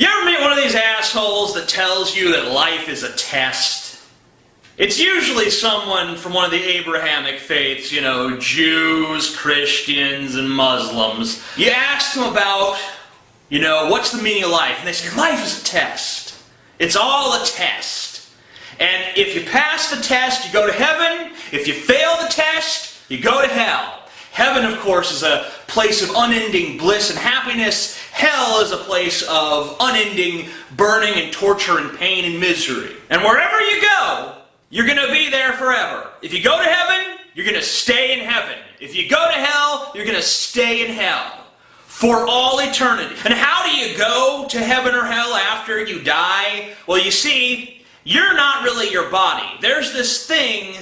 You ever meet one of these assholes that tells you that life is a test? It's usually someone from one of the Abrahamic faiths, you know, Jews, Christians, and Muslims. You ask them about, you know, what's the meaning of life? And they say, life is a test. It's all a test. And if you pass the test, you go to heaven. If you fail the test, you go to hell. Heaven, of course, is a place of unending bliss and happiness. Hell is a place of unending burning and torture and pain and misery. And wherever you go, you're going to be there forever. If you go to heaven, you're going to stay in heaven. If you go to hell, you're going to stay in hell for all eternity. And how do you go to heaven or hell after you die? Well, you see, you're not really your body. There's this thing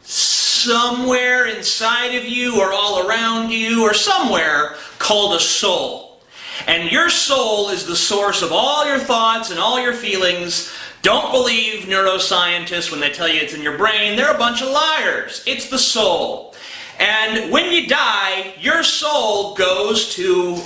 somewhere inside of you or all around you or somewhere called a soul. And your soul is the source of all your thoughts and all your feelings. Don't believe neuroscientists when they tell you it's in your brain. They're a bunch of liars. It's the soul. And when you die, your soul goes to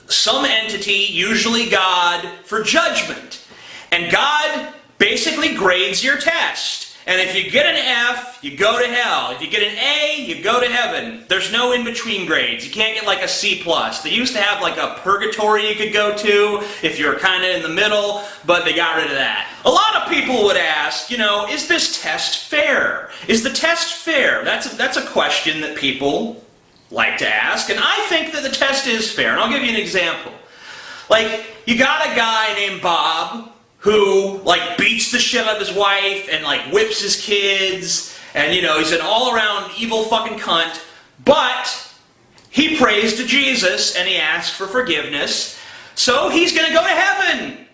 some entity, usually God, for judgment. And God basically grades your test. And if you get an F, you go to hell. If you get an A, you go to heaven. There's no in-between grades. You can't get like a C+. They used to have like a purgatory you could go to if you're kind of in the middle, but they got rid of that. A lot of people would ask, you know, is this test fair? Is the test fair? That's a question that people like to ask, and I think that the test is fair. And I'll give you an example. Like, you got a guy named Bob who, like, beats the shit out of his wife and, like, whips his kids, and, you know, he's an all-around evil fucking cunt, but he prays to Jesus and he asks for forgiveness, so he's going to go to heaven,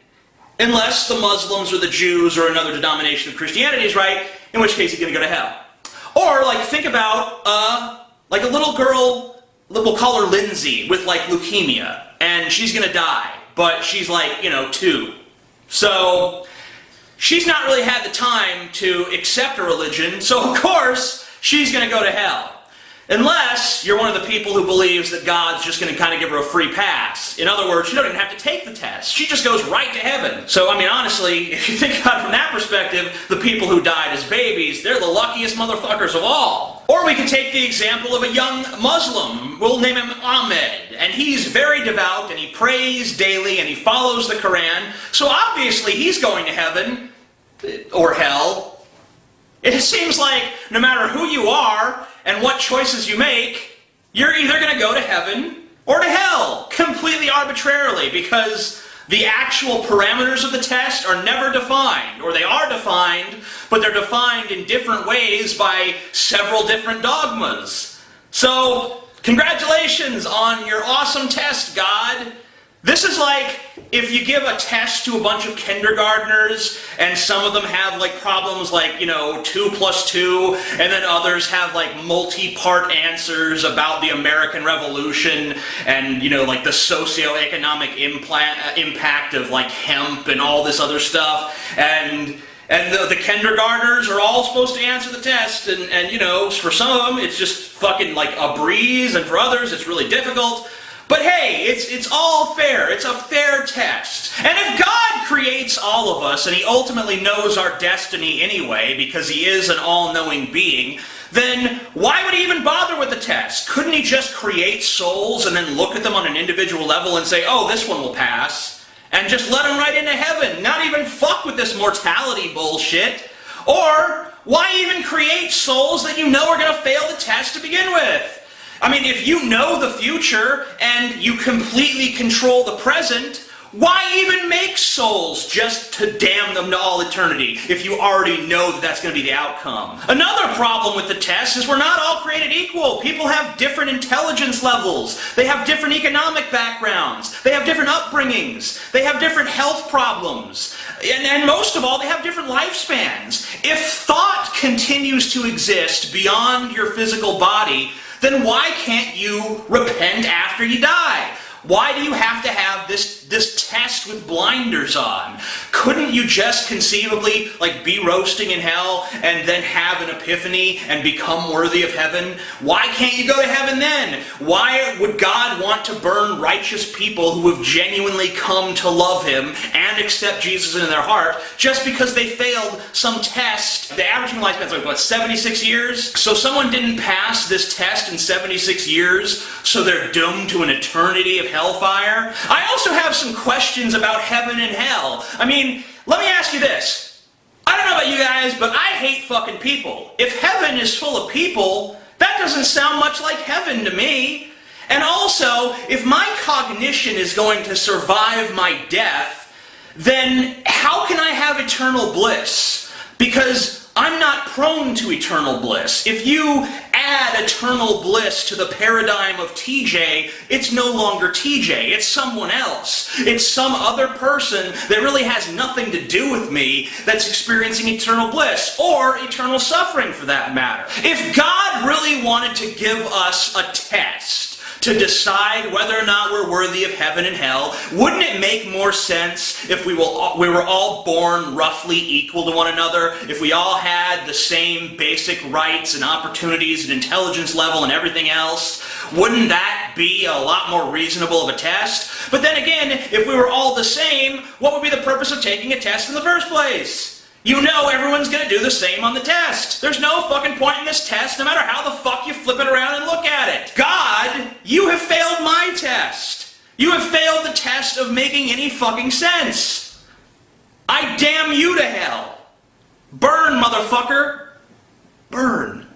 unless the Muslims or the Jews or another denomination of Christianity is right, in which case he's going to go to hell. Or, like, think about, like, a little girl, we'll call her Lindsay, with, like, leukemia, and she's going to die, but she's, like, you know, 2. So, she's not really had the time to accept a religion, so of course, she's going to go to hell. Unless you're one of the people who believes that God's just going to kind of give her a free pass. In other words, you don't even have to take the test. She just goes right to heaven. So, I mean, honestly, if you think about it from that perspective, the people who died as babies, they're the luckiest motherfuckers of all. Or we could take the example of a young Muslim. We'll name him Ahmed. And he's very devout, and he prays daily, and he follows the Quran. So obviously he's going to heaven, or hell. It seems like no matter who you are, and what choices you make, you're either going to go to heaven or to hell, completely arbitrarily, because the actual parameters of the test are never defined, or they are defined, but they're defined in different ways by several different dogmas. So, congratulations on your awesome test, God. This is like if you give a test to a bunch of kindergartners and some of them have like problems like, you know, 2 + 2, and then others have like multi-part answers about the American Revolution and, you know, like the socioeconomic impact of like hemp and all this other stuff, and the kindergartners are all supposed to answer the test, and you know, for some of them it's just fucking like a breeze, and for others it's really difficult. But hey, it's all fair. It's a fair test. And if God creates all of us, and He ultimately knows our destiny anyway, because He is an all-knowing being, then why would He even bother with the test? Couldn't He just create souls and then look at them on an individual level and say, oh, this one will pass, and just let them right into heaven, not even fuck with this mortality bullshit? Or why even create souls that you know are going to fail the test to begin with? I mean, if you know the future and you completely control the present, why even make souls just to damn them to all eternity if you already know that that's going to be the outcome? Another problem with the test is we're not all created equal. People have different intelligence levels. They have different economic backgrounds. They have different upbringings. They have different health problems. And most of all, they have different lifespans. If thought continues to exist beyond your physical body, then why can't you repent after you die? Why do you have to have this this test with blinders on? Couldn't you just conceivably be roasting in hell and then have an epiphany and become worthy of heaven? Why can't you go to heaven then? Why would God want to burn righteous people who have genuinely come to love him and accept Jesus into their heart just because they failed some test? The average human lifespan is 76 years? So someone didn't pass this test in 76 years, so they're doomed to an eternity of hellfire? I also have some questions about heaven and hell. I mean, let me ask you this. I don't know about you guys, but I hate fucking people. If heaven is full of people, that doesn't sound much like heaven to me. And also, if my cognition is going to survive my death, then how can I have eternal bliss? Because I'm not prone to eternal bliss. If you add eternal bliss to the paradigm of TJ, it's no longer TJ. It's someone else. It's some other person that really has nothing to do with me that's experiencing eternal bliss, or eternal suffering for that matter. If God really wanted to give us a test to decide whether or not we're worthy of heaven and hell, wouldn't it make more sense if we were all born roughly equal to one another? If we all had the same basic rights and opportunities and intelligence level and everything else? Wouldn't that be a lot more reasonable of a test? But then again, if we were all the same, what would be the purpose of taking a test in the first place? You know everyone's going to do the same on the test. There's no fucking point in this test, no matter how the fuck you flip it around and look at it. God, you have failed my test. You have failed the test of making any fucking sense. I damn you to hell. Burn, motherfucker. Burn.